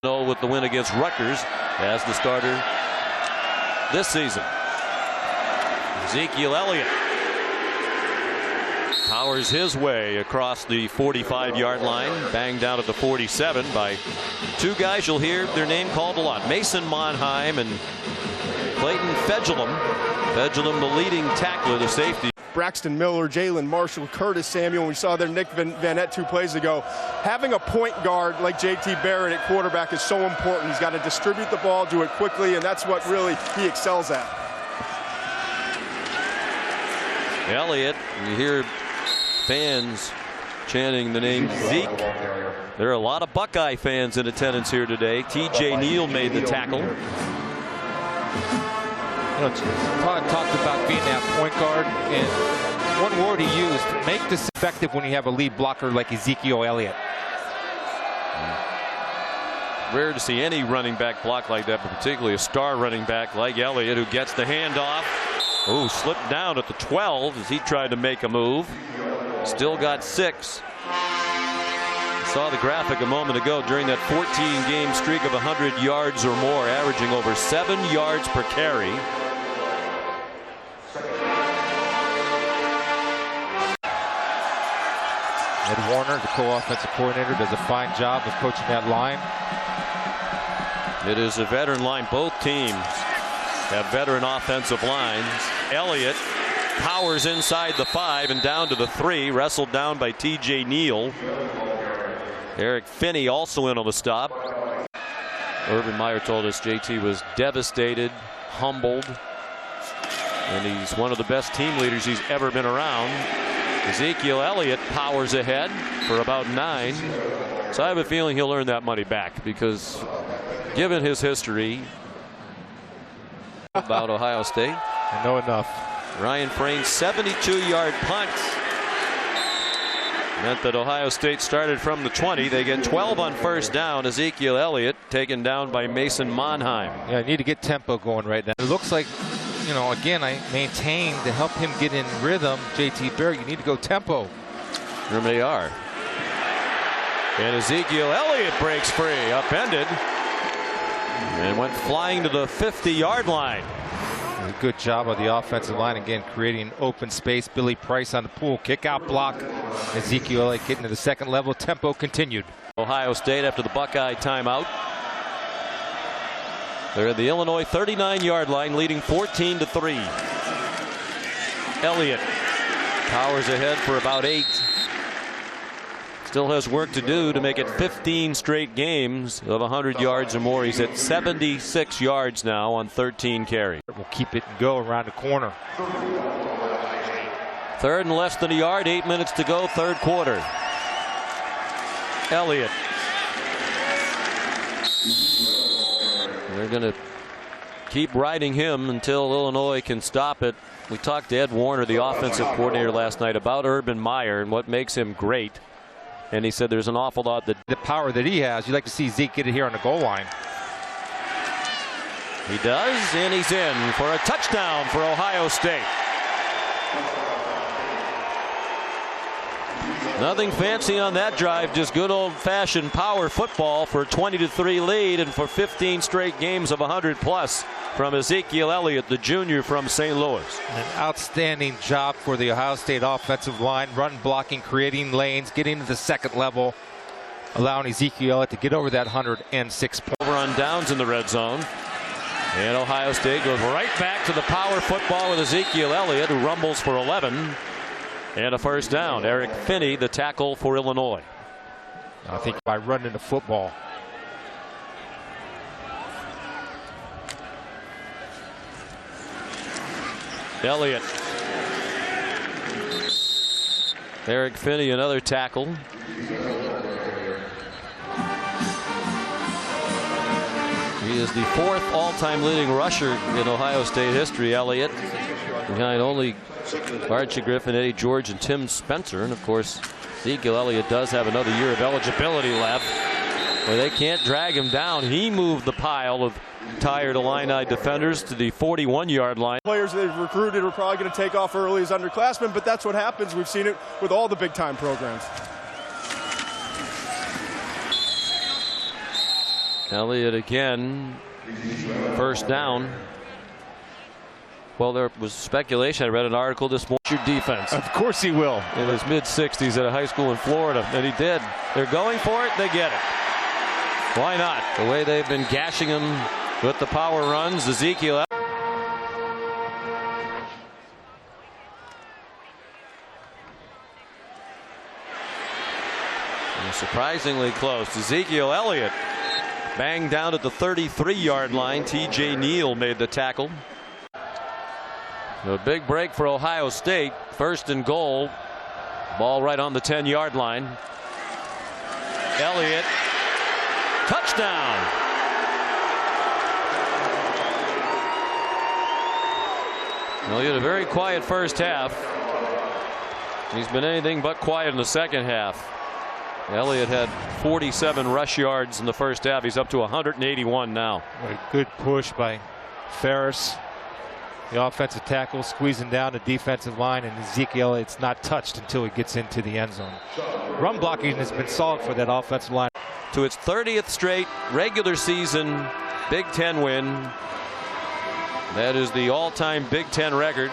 With the win against Rutgers as the starter this season. Ezekiel Elliott powers his way across the 45-yard line, banged down at the 47 by two guys you'll hear their name called a lot, Mason Monheim and Clayton Fedulum. Fedulum, the leading tackler, the safety. Braxton Miller, Jalen Marshall, Curtis Samuel. We saw there Nick Van Nett 2 plays ago. Having a point guard like J.T. Barrett at quarterback is so important. He's got to distribute the ball, do it quickly, and that's what really he excels at. Elliott, you hear fans chanting the name Zeke. There are a lot of Buckeye fans in attendance here today. T.J. Neal made the tackle. Todd talked about being that point guard, and one word he used: make this effective when you have a lead blocker like Ezekiel Elliott. Rare to see any running back block like that, but particularly a star running back like Elliott, who gets the handoff. Oh, slipped down at the 12 as he tried to make a move. Still got 6. Saw the graphic a moment ago. During that 14-game streak of 100 yards or more, averaging over 7 yards per carry. Ed Warner, the co-offensive coordinator, does a fine job of coaching that line. It is a veteran line. Both teams have veteran offensive lines. Elliott powers inside the 5 and down to the 3, wrestled down by T.J. Neal. Eric Finney also in on the stop. Urban Meyer told us JT was devastated, humbled, and he's one of the best team leaders he's ever been around. Ezekiel Elliott powers ahead for about 9. So I have a feeling he'll earn that money back, because given his history about Ohio State. I know enough. Ryan Frain's 72-yard punt meant that Ohio State started from the 20. They get 12 on first down. Ezekiel Elliott taken down by Mason Monheim. Yeah, I need to get tempo going right now. It looks like, you know, again, I maintain to help him get in rhythm. J.T. Barrett, you need to go tempo. Here they are. And Ezekiel Elliott breaks free, upended, and went flying to the 50-yard line. A good job of the offensive line again, creating open space. Billy Price on the pool kick out block. Ezekiel Elliott getting to the second level. Tempo continued. Ohio State after the Buckeye timeout. They're at the Illinois 39-yard line, leading 14-3. Elliott powers ahead for about 8. Still has work to do to make it 15 straight games of 100 yards or more. He's at 76 yards now on 13 carries. We'll keep it and go around the corner. 3rd and less than a yard, 8 minutes to go, 3rd quarter. Elliott. They're going to keep riding him until Illinois can stop it. We talked to Ed Warner, the offensive coordinator, last night about Urban Meyer and what makes him great. And he said there's an awful lot that the power that he has. You'd like to see Zeke get it here on the goal line. He does, and he's in for a touchdown for Ohio State. Nothing fancy on that drive, just good old-fashioned power football for a 20-3 lead and for 15 straight games of 100+ from Ezekiel Elliott, the junior from St. Louis. An outstanding job for the Ohio State offensive line, run blocking, creating lanes, getting to the second level, allowing Ezekiel Elliott to get over that 106 points. Over on downs in the red zone. And Ohio State goes right back to the power football with Ezekiel Elliott, who rumbles for 11. And a first down. Eric Finney, the tackle for Illinois. I think by running the football. Elliott. Eric Finney, another tackle. He is the 4th all-time leading rusher in Ohio State history, Elliott, behind only Archie Griffin, Eddie George, and Tim Spencer. And of course, Ezekiel Elliott does have another year of eligibility left, where they can't drag him down. He moved the pile of tired Illini defenders to the 41-yard line. Players they've recruited are probably going to take off early as underclassmen, but that's what happens. We've seen it with all the big-time programs. Elliott again, first down. Well, there was speculation. I read an article this morning. Your defense. Of course he will. In his mid-60s at a high school in Florida, and he did. They're going for it. They get it. Why not? The way they've been gashing him with the power runs. Ezekiel. And surprisingly close. Ezekiel Elliott banged down at the 33-yard line. T.J. Neal made the tackle. A big break for Ohio State. First and goal. Ball right on the 10-yard line. Elliott. Touchdown. Elliott, a very quiet first half. He's been anything but quiet in the second half. Elliott had 47 rush yards in the first half. He's up to 181 now. What a good push by Ferris. The offensive tackle squeezing down the defensive line, and Ezekiel, it's not touched until he gets into the end zone. Run blocking has been solid for that offensive line. To its 30th straight regular season Big Ten win. That is the all-time Big Ten record.